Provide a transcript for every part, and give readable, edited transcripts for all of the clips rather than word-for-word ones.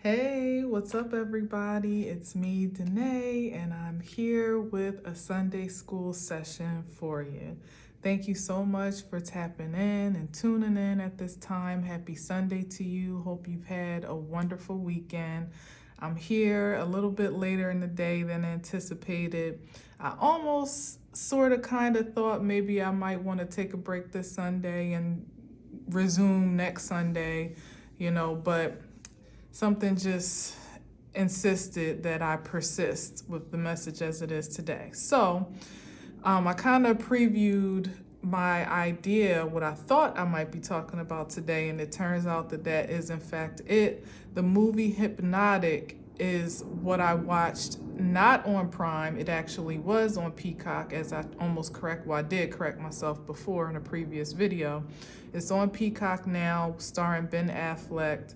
Hey, what's up, everybody? It's me, Danae, and I'm here with a Sunday school session for you. Thank you so much for tapping in and tuning in at this time. Happy Sunday to you. Hope you've had a wonderful weekend. I'm here a little bit later in the day than anticipated. I almost sort of kind of thought maybe I might want to take a break this Sunday and resume next Sunday, but something just insisted that I persist with the message as it is today. So I kind of previewed my idea, what I thought I might be talking about today, and it turns out that that is in fact it. The movie Hypnotic is what I watched, not on Prime. It actually was on Peacock, as I did correct myself before in a previous video. It's on Peacock now, starring Ben Affleck.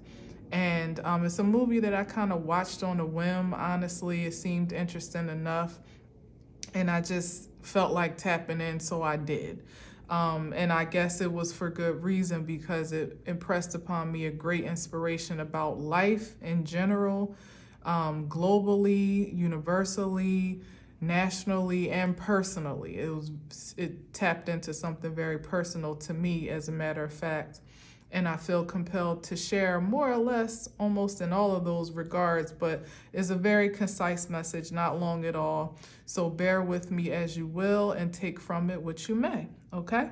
And it's a movie that I kind of watched on a whim. Honestly, it seemed interesting enough, and I just felt like tapping in, so I did. And I guess it was for good reason, because it impressed upon me a great inspiration about life in general, globally, universally, nationally, and personally. It tapped into something very personal to me, as a matter of fact. And I feel compelled to share more or less almost in all of those regards, but it's a very concise message, not long at all. So bear with me as you will and take from it what you may, okay?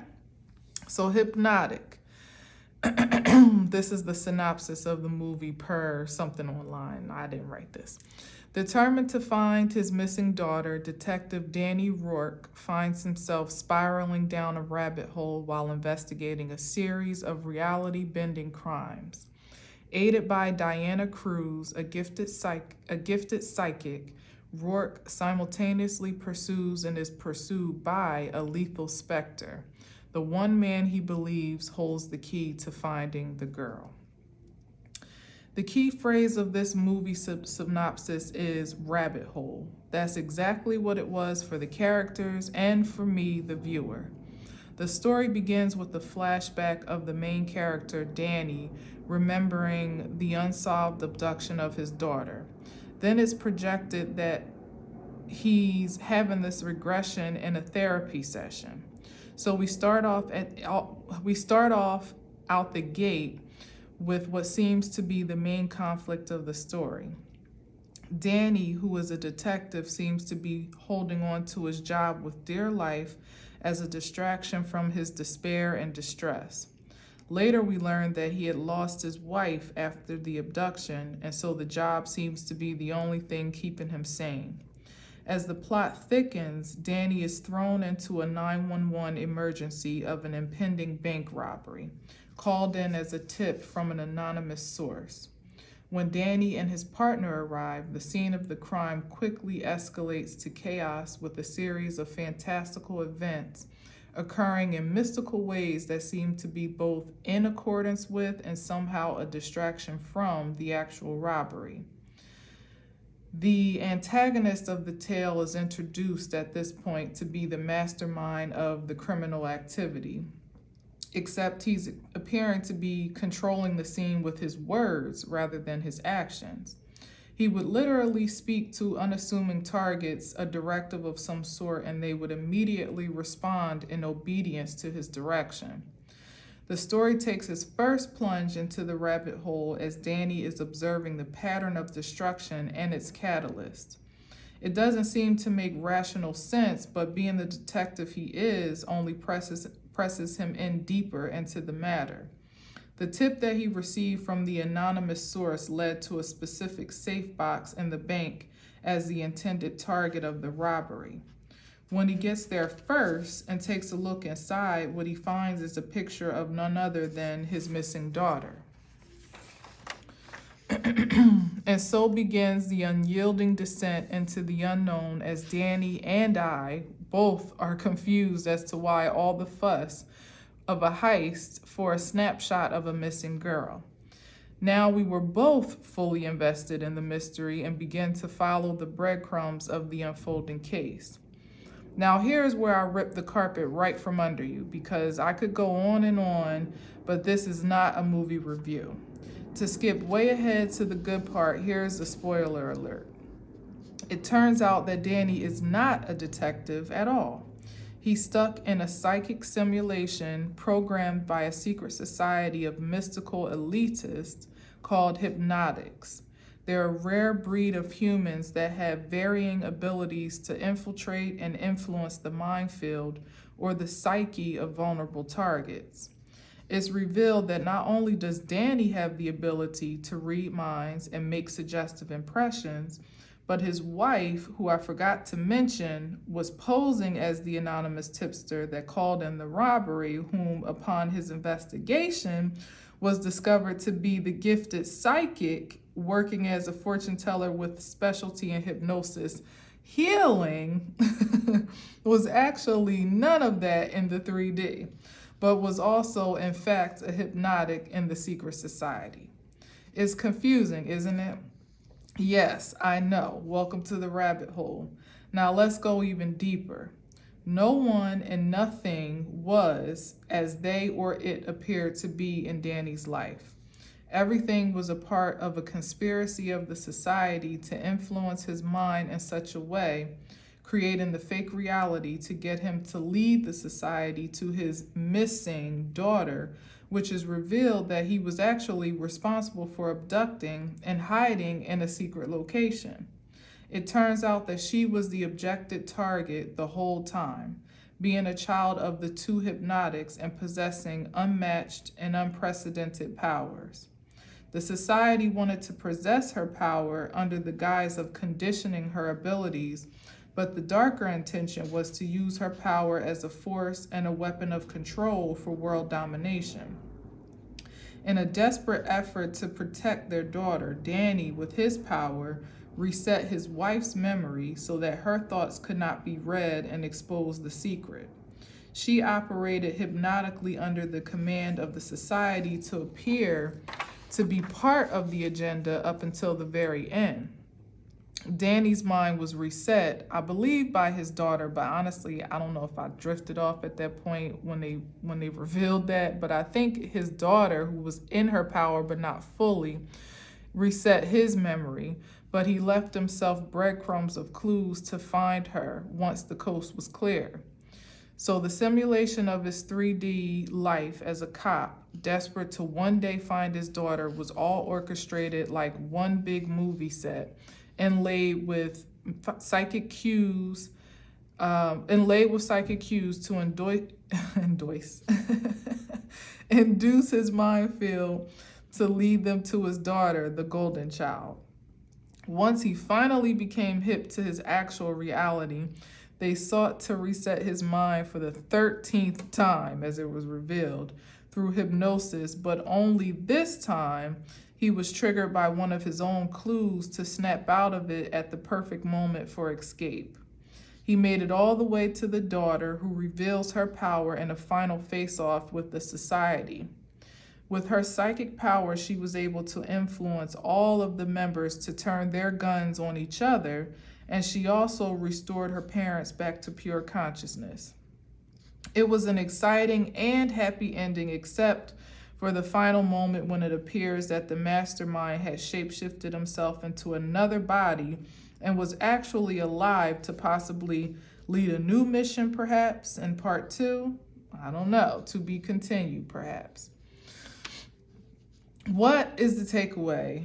So Hypnotic. This is the synopsis of the movie per something online. I didn't write this. Determined to find his missing daughter, Detective Danny Rourke finds himself spiraling down a rabbit hole while investigating a series of reality-bending crimes. Aided by Diana Cruz, a gifted psychic, Rourke simultaneously pursues and is pursued by a lethal specter, the one man he believes holds the key to finding the girl. The key phrase of this movie synopsis is rabbit hole. That's exactly what it was for the characters and for me, the viewer. The story begins with the flashback of the main character, Danny, remembering the unsolved abduction of his daughter. Then it's projected that he's having this regression in a therapy session. So we start off out the gate with what seems to be the main conflict of the story. Danny, who is a detective, seems to be holding on to his job with dear life as a distraction from his despair and distress. Later, we learn that he had lost his wife after the abduction, and so the job seems to be the only thing keeping him sane. As the plot thickens, Danny is thrown into a 911 emergency of an impending bank robbery, called in as a tip from an anonymous source. When Danny and his partner arrive, the scene of the crime quickly escalates to chaos with a series of fantastical events occurring in mystical ways that seem to be both in accordance with and somehow a distraction from the actual robbery. The antagonist of the tale is introduced at this point to be the mastermind of the criminal activity, except he's appearing to be controlling the scene with his words rather than his actions. He would literally speak to unassuming targets a directive of some sort, and they would immediately respond in obedience to his direction. The story takes its first plunge into the rabbit hole as Danny is observing the pattern of destruction and its catalyst. It doesn't seem to make rational sense, but being the detective he is only presses him in deeper into the matter. The tip that he received from the anonymous source led to a specific safe box in the bank as the intended target of the robbery. When he gets there first and takes a look inside, what he finds is a picture of none other than his missing daughter. And so begins the unyielding descent into the unknown, as Danny and I both are confused as to why all the fuss of a heist for a snapshot of a missing girl. Now we were both fully invested in the mystery and begin to follow the breadcrumbs of the unfolding case. Now here's where I rip the carpet right from under you, because I could go on and on, but this is not a movie review. To skip way ahead to the good part, here's the spoiler alert. It turns out that Danny is not a detective at all. He's stuck in a psychic simulation programmed by a secret society of mystical elitists called Hypnotics. They're a rare breed of humans that have varying abilities to infiltrate and influence the mind field or the psyche of vulnerable targets. It's revealed that not only does Danny have the ability to read minds and make suggestive impressions, but his wife, who I forgot to mention, was posing as the anonymous tipster that called in the robbery, whom, upon his investigation, was discovered to be the gifted psychic working as a fortune teller with specialty in hypnosis. Healing was actually none of that in the 3D, but was also, in fact, a hypnotic in the secret society. It's confusing, isn't it? Yes, I know. Welcome to the rabbit hole. Now let's go even deeper. No one and nothing was as they or it appeared to be in Danny's life. Everything was a part of a conspiracy of the society to influence his mind in such a way, creating the fake reality to get him to lead the society to his missing daughter, which is revealed that he was actually responsible for abducting and hiding in a secret location. It turns out that she was the objected target the whole time, being a child of the two hypnotics and possessing unmatched and unprecedented powers. The society wanted to possess her power under the guise of conditioning her abilities, but the darker intention was to use her power as a force and a weapon of control for world domination. In a desperate effort to protect their daughter, Danny, with his power, reset his wife's memory so that her thoughts could not be read and expose the secret. She operated hypnotically under the command of the society to appear to be part of the agenda up until the very end. Danny's mind was reset, I believe, by his daughter, but honestly, I don't know if I drifted off at that point when they revealed that, but I think his daughter, who was in her power but not fully, reset his memory, but he left himself breadcrumbs of clues to find her once the coast was clear. So the simulation of his 3D life as a cop, desperate to one day find his daughter, was all orchestrated like one big movie set, inlaid with psychic cues to induce his mind field to lead them to his daughter, the golden child. Once he finally became hip to his actual reality, they sought to reset his mind for the 13th time, as it was revealed, through hypnosis, but only this time he was triggered by one of his own clues to snap out of it at the perfect moment for escape. He made it all the way to the daughter, who reveals her power in a final face-off with the society. With her psychic power, she was able to influence all of the members to turn their guns on each other, and she also restored her parents back to pure consciousness. It was an exciting and happy ending, except for the final moment when it appears that the mastermind had shapeshifted himself into another body and was actually alive to possibly lead a new mission, perhaps, in part 2. I don't know, to be continued, perhaps. What is the takeaway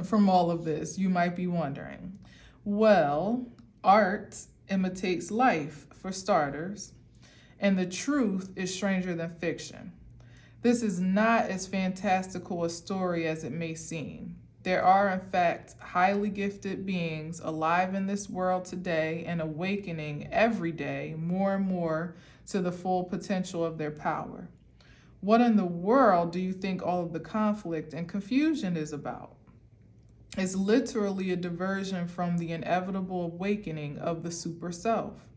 from all of this, you might be wondering? Well, art imitates life, for starters, and the truth is stranger than fiction. This is not as fantastical a story as it may seem. There are, in fact, highly gifted beings alive in this world today and awakening every day more and more to the full potential of their power. What in the world do you think all of the conflict and confusion is about? It's literally a diversion from the inevitable awakening of the super self.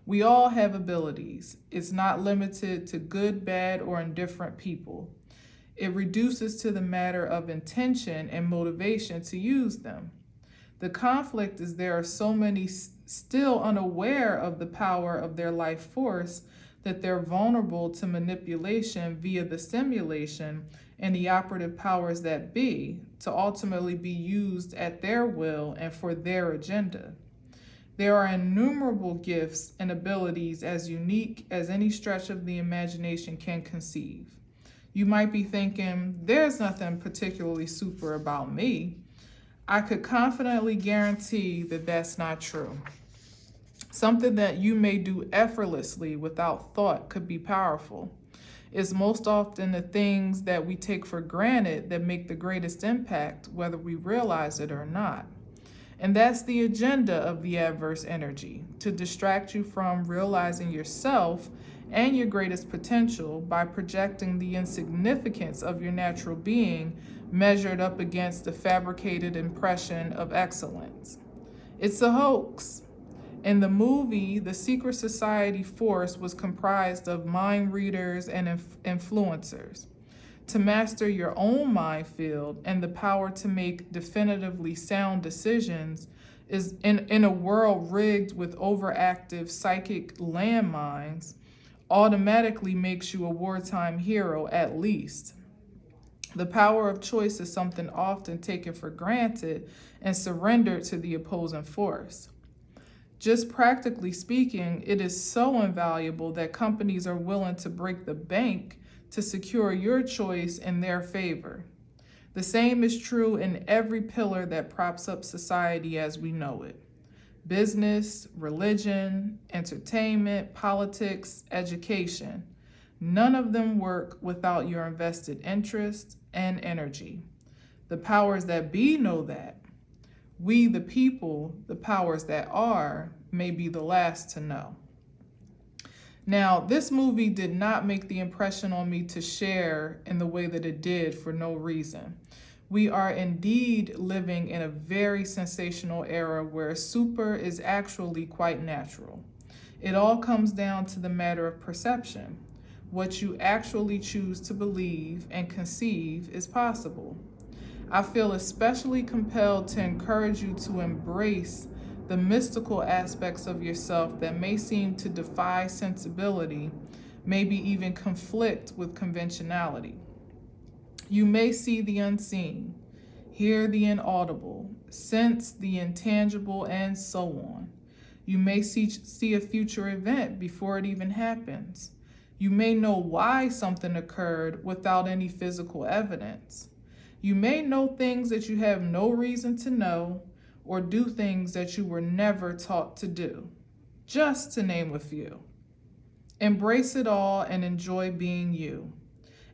We all have abilities. It's not limited to good, bad, or indifferent people. It reduces to the matter of intention and motivation to use them. The conflict is there are so many still unaware of the power of their life force that they're vulnerable to manipulation via the simulation and the operative powers that be to ultimately be used at their will and for their agenda. There are innumerable gifts and abilities as unique as any stretch of the imagination can conceive. You might be thinking, there's nothing particularly super about me. I could confidently guarantee that that's not true. Something that you may do effortlessly without thought could be powerful. It's most often the things that we take for granted that make the greatest impact, whether we realize it or not. And that's the agenda of the adverse energy, to distract you from realizing yourself and your greatest potential by projecting the insignificance of your natural being measured up against the fabricated impression of excellence. It's a hoax. In the movie, the secret society force was comprised of mind readers and influencers. To master your own mind field and the power to make definitively sound decisions is in a world rigged with overactive psychic landmines automatically makes you a wartime hero at least. The power of choice is something often taken for granted and surrendered to the opposing force. Just practically speaking, it is so invaluable that companies are willing to break the bank to secure your choice in their favor. The same is true in every pillar that props up society as we know it. Business, religion, entertainment, politics, education. None of them work without your invested interest and energy. The powers that be know that. We, the people, the powers that are, may be the last to know. Now, this movie did not make the impression on me to share in the way that it did for no reason. We are indeed living in a very sensational era where super is actually quite natural. It all comes down to the matter of perception. What you actually choose to believe and conceive is possible. I feel especially compelled to encourage you to embrace the mystical aspects of yourself that may seem to defy sensibility, maybe even conflict with conventionality. You may see the unseen, hear the inaudible, sense the intangible, and so on. You may see a future event before it even happens. You may know why something occurred without any physical evidence. You may know things that you have no reason to know, or do things that you were never taught to do, just to name a few. Embrace it all and enjoy being you.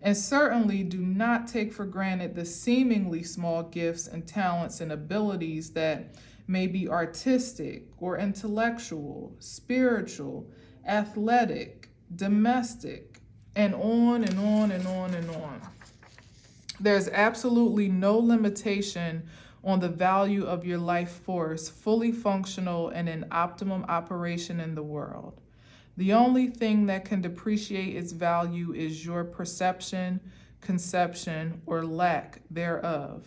And certainly do not take for granted the seemingly small gifts and talents and abilities that may be artistic or intellectual, spiritual, athletic, domestic, and on and on and on and on. There's absolutely no limitation on the value of your life force, fully functional and in optimum operation in the world. The only thing that can depreciate its value is your perception, conception, or lack thereof.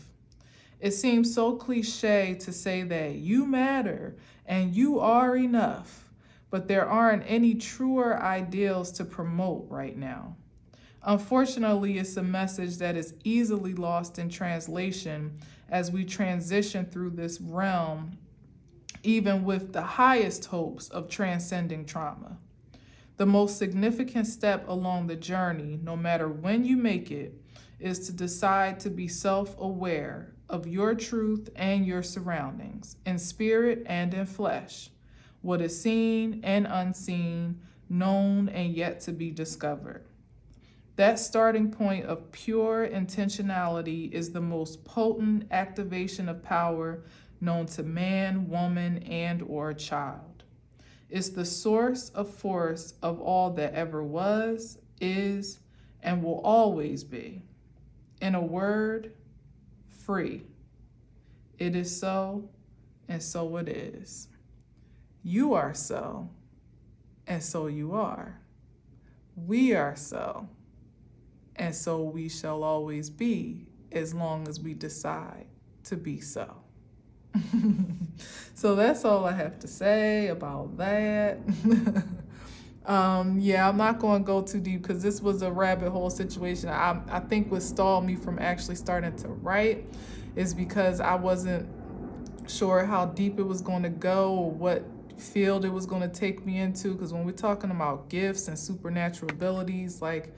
It seems so cliche to say that you matter and you are enough, but there aren't any truer ideals to promote right now. Unfortunately, it's a message that is easily lost in translation as we transition through this realm, even with the highest hopes of transcending trauma. The most significant step along the journey, no matter when you make it, is to decide to be self-aware of your truth and your surroundings, in spirit and in flesh, what is seen and unseen, known and yet to be discovered. That starting point of pure intentionality is the most potent activation of power known to man, woman, and or child. It's the source of force of all that ever was, is, and will always be. In a word, free. It is so, and so it is. You are so, and so you are. We are so, and so we shall always be, as long as we decide to be so. So that's all I have to say about that. Yeah, I'm not going to go too deep because this was a rabbit hole situation. I think what stalled me from actually starting to write is because I wasn't sure how deep it was going to go or what field it was going to take me into. Because when we're talking about gifts and supernatural abilities, like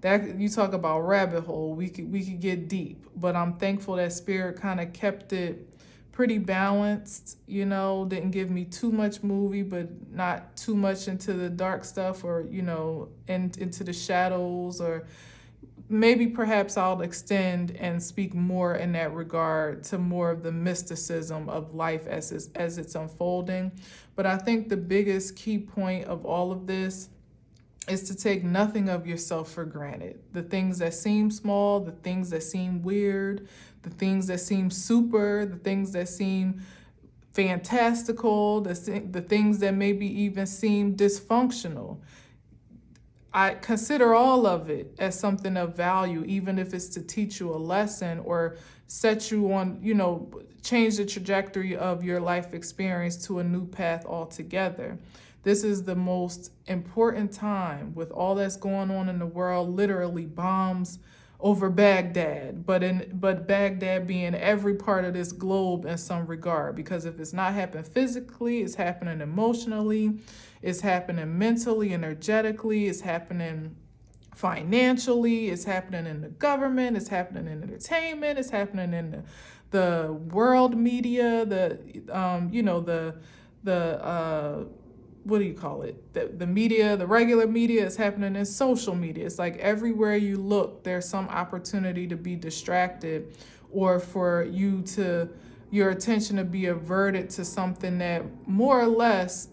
that, you talk about rabbit hole, we could get deep. But I'm thankful that Spirit kind of kept it pretty balanced, didn't give me too much movie, but not too much into the dark stuff or, into the shadows, or maybe perhaps I'll extend and speak more in that regard to more of the mysticism of life as it's unfolding. But I think the biggest key point of all of this is to take nothing of yourself for granted. The things that seem small, the things that seem weird, the things that seem super, the things that seem fantastical, the things that maybe even seem dysfunctional. I consider all of it as something of value, even if it's to teach you a lesson or set you on, change the trajectory of your life experience to a new path altogether. This is the most important time with all that's going on in the world, literally bombs over Baghdad, but Baghdad being every part of this globe in some regard, because if it's not happening physically, it's happening emotionally, it's happening mentally, energetically, it's happening financially, it's happening in the government, it's happening in entertainment, it's happening in the world media, what do you call it? The media, the regular media, is happening in social media. It's like everywhere you look, there's some opportunity to be distracted or for your attention to be averted to something that more or less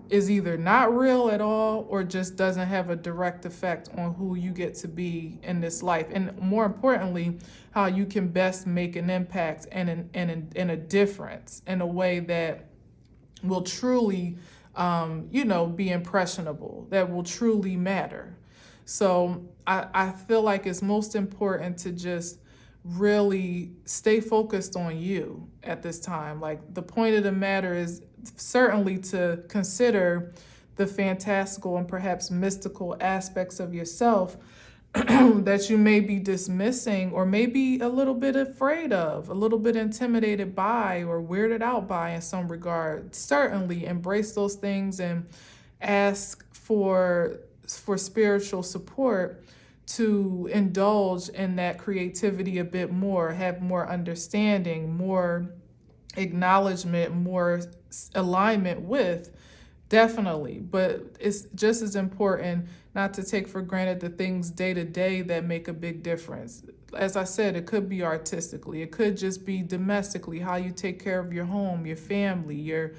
is either not real at all or just doesn't have a direct effect on who you get to be in this life. And more importantly, how you can best make an impact and a difference in a way that will truly be impressionable, that will truly matter. So I feel like it's most important to just really stay focused on you at this time. Like, the point of the matter is certainly to consider the fantastical and perhaps mystical aspects of yourself that you may be dismissing or maybe a little bit afraid of, a little bit intimidated by or weirded out by in some regard. Certainly embrace those things and ask for spiritual support to indulge in that creativity a bit more, have more understanding, more acknowledgement, more alignment with. Definitely, but it's just as important not to take for granted the things day to day that make a big difference. As I said, it could be artistically, it could just be domestically, how you take care of your home, your family, your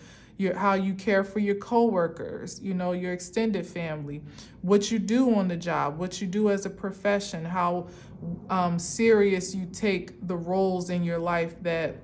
how you care for your coworkers, your extended family, what you do on the job, what you do as a profession, how serious you take the roles in your life that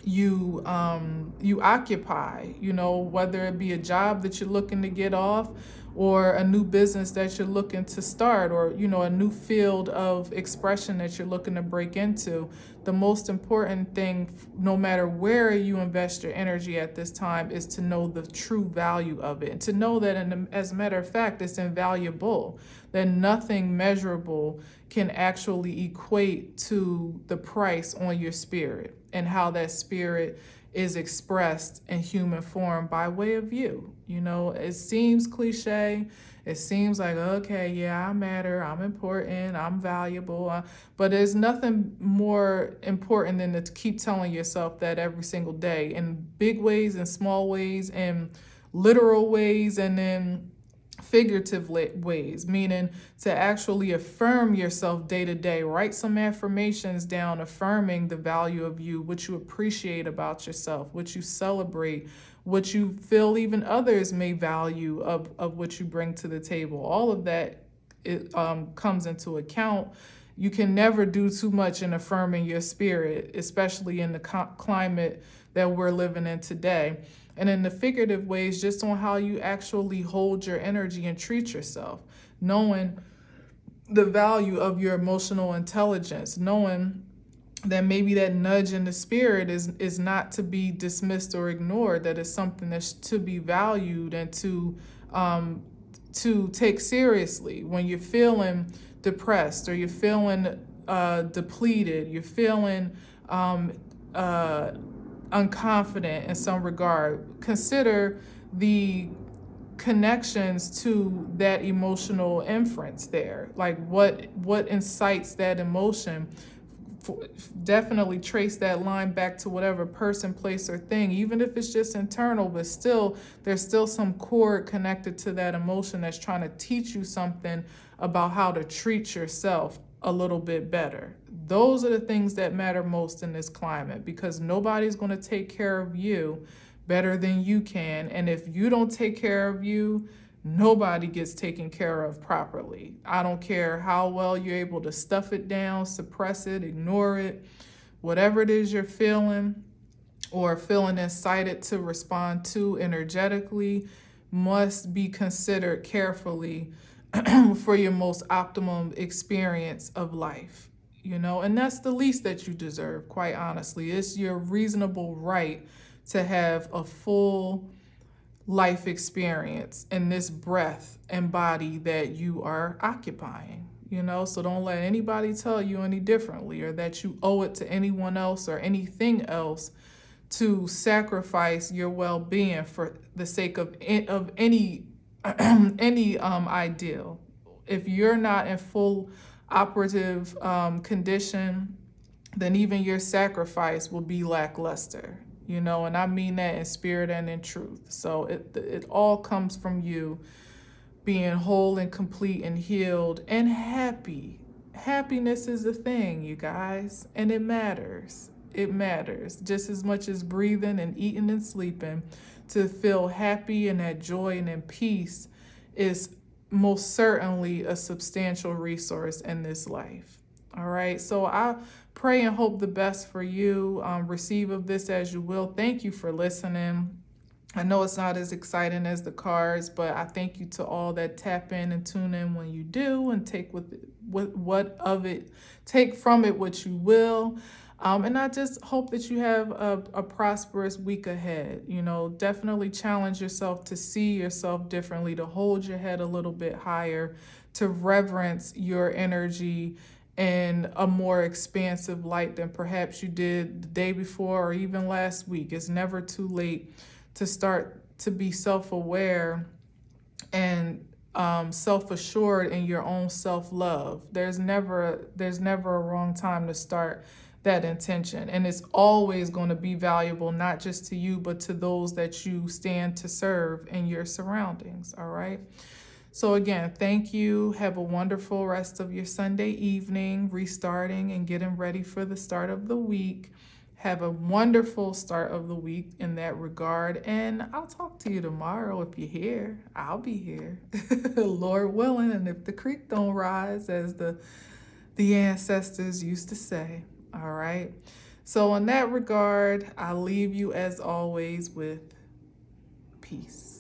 you occupy, whether it be a job that you're looking to get off or a new business that you're looking to start, or a new field of expression that you're looking to break into. The most important thing, no matter where you invest your energy at this time, is to know the true value of it, and to know that as a matter of fact, it's invaluable, that nothing measurable can actually equate to the price on your spirit and how that spirit is expressed in human form by way of you. It seems cliche. It seems like, okay, yeah, I matter, I'm important, I'm valuable. But there's nothing more important than to keep telling yourself that every single day, in big ways and small ways, and literal ways, and then figurative ways, meaning to actually affirm yourself day to day. Write some affirmations down affirming the value of you, what you appreciate about yourself, what you celebrate, what you feel even others may value of what you bring to the table. All of that comes into account. You can never do too much in affirming your spirit, especially in the climate that we're living in today. And in the figurative ways, just on how you actually hold your energy and treat yourself, knowing the value of your emotional intelligence, knowing that maybe that nudge in the spirit is not to be dismissed or ignored, that it's something that's to be valued and to to take seriously, when you're feeling depressed or you're feeling depleted, you're feeling uh, unconfident in some regard. Consider the connections to that emotional inference there. Like what incites that emotion. Definitely trace that line back to whatever person, place, or thing, even if it's just internal, but still there's still some cord connected to that emotion that's trying to teach you something about how to treat yourself a little bit better. Those are the things that matter most in this climate, because nobody's going to take care of you better than you can. And if you don't take care of you, nobody gets taken care of properly. I don't care how well you're able to stuff it down, suppress it, ignore it, whatever it is you're feeling or feeling incited to respond to energetically must be considered carefully for your most optimum experience of life. And that's the least that you deserve, quite honestly. It's your reasonable right to have a full life experience in this breath and body that you are occupying. So don't let anybody tell you any differently, or that you owe it to anyone else or anything else to sacrifice your well-being for the sake of any ideal. If you're not in full operative condition, then even your sacrifice will be lackluster. And I mean that in spirit and in truth. So it all comes from you being whole and complete and healed and happy. Happiness is a thing, you guys, and it matters. It matters just as much as breathing and eating and sleeping. To feel happy and that joy and in peace is most certainly a substantial resource in this life. All right, so I pray and hope the best for you. Receive of this as you will. Thank you for listening. I know it's not as exciting as the cards, but I thank you to all that tap in and tune in when you do, and take take from it what you will. And I just hope that you have a prosperous week ahead. Definitely challenge yourself to see yourself differently, to hold your head a little bit higher, to reverence your energy in a more expansive light than perhaps you did the day before or even last week. It's never too late to start to be self-aware and self-assured in your own self-love. There's never a wrong time to start that intention, and it's always going to be valuable, not just to you, but to those that you stand to serve in your surroundings. All right. So again, thank you. Have a wonderful rest of your Sunday evening, restarting and getting ready for the start of the week. Have a wonderful start of the week in that regard. And I'll talk to you tomorrow if you're here. I'll be here, Lord willing, and if the creek don't rise, as the ancestors used to say. All right. So in that regard, I leave you as always with peace.